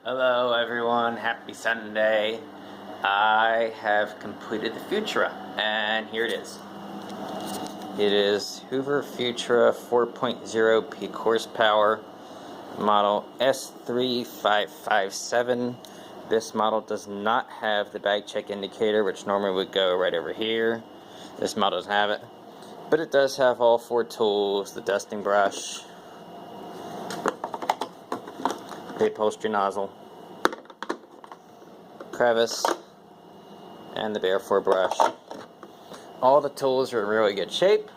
Hello everyone, happy Sunday. I have completed the Futura, and here it is. It is Hoover Futura 4.0 peak horsepower, model S3557. This model does not have the bag check indicator, which normally would go right over here. This model doesn't have it, but it does have all 4 tools: the dusting brush, the upholstery nozzle, crevice, and the bare 4 brush. All the tools are in really good shape.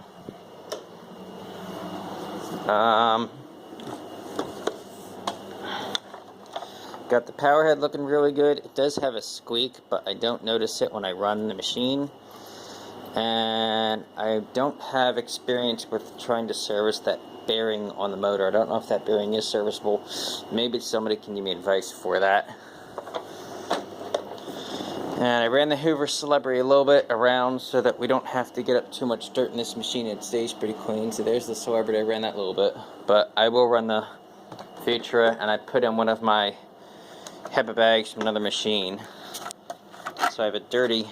Got the power head looking really good. It does have a squeak, but I don't notice it when I run the machine. And I don't have experience with trying to service that bearing on the motor. I don't know if that bearing is serviceable. Maybe somebody can give me advice for that. And I ran the Hoover Celebrity a little bit around so that we don't have to get up too much dirt in this machine. It stays pretty clean. So there's the Celebrity. I ran that a little bit. But I will run the Futura, and I put in one of my HEPA bags from another machine. So I have a dirty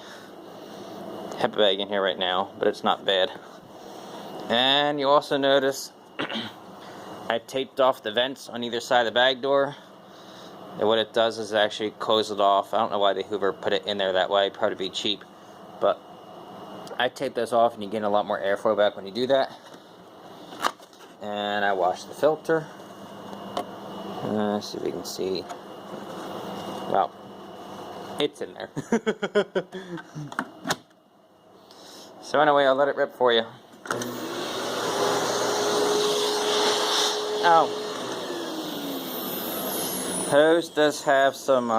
HEPA bag in here right now, but it's not bad. And you also notice I taped off the vents on either side of the bag door. And what it does is actually close it off. I don't know why the Hoover put it in there that way. Probably be cheap. But I taped those off, and you get a lot more airflow back when you do that. And I washed the filter. Let's see if we can see. Well, it's in there. So anyway, I'll let it rip for you. Oh. Hose does have some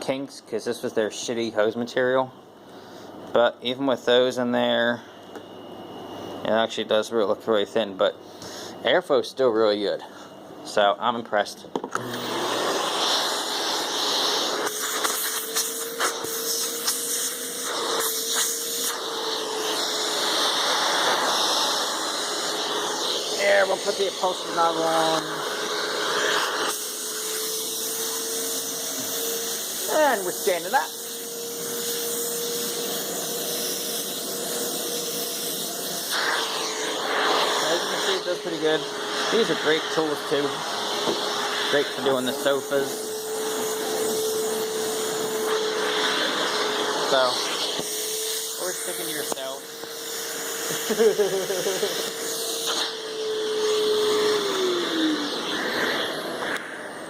kinks, because this was their shitty hose material. But even with those in there, it actually does look really thin, but airflow is still really good. So I'm impressed. There, we'll put the upholstery nozzle on. And we're standing up. As you can see, it does pretty good. These are great tools too. Great for doing the sofas. So, or sticking to yourself.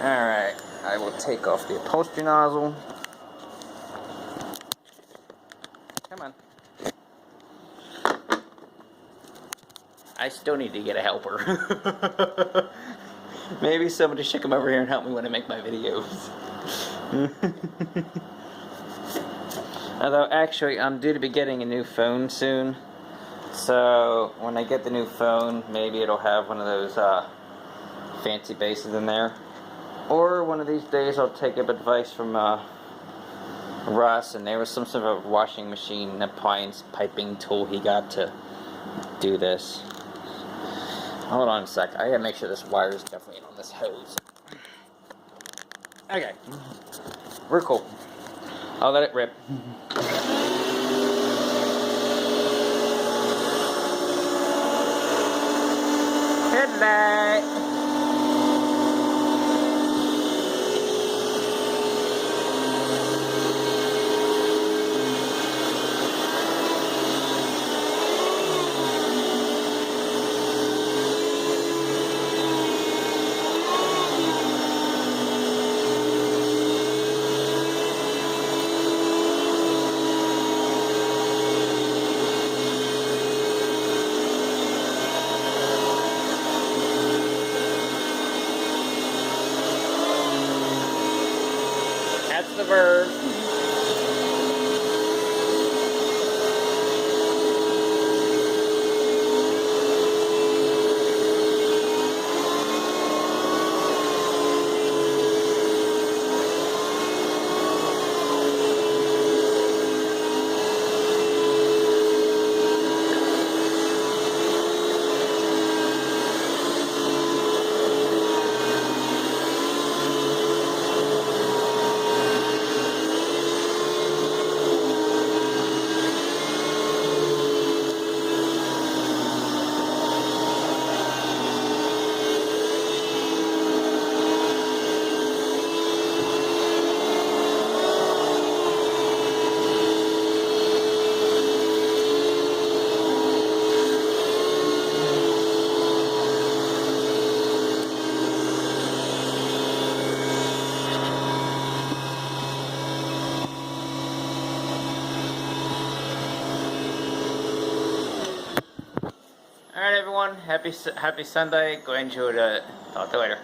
Alright, I will take off the upholstery nozzle. Come on. I still need to get a helper. Maybe somebody should come over here and help me when I make my videos. Although, actually, I'm due to be getting a new phone soon. So, when I get the new phone, maybe it'll have one of those fancy bases in there. Or one of these days I'll take up advice from Russ, and there was some sort of washing machine appliance piping tool he got to do this. Hold on a sec, I gotta make sure this wire is definitely in on this hose. Okay, we're cool. I'll let it rip. Headlight! That's the verb. Alright everyone, happy Sunday. Go ahead and enjoy it. Talk to you later.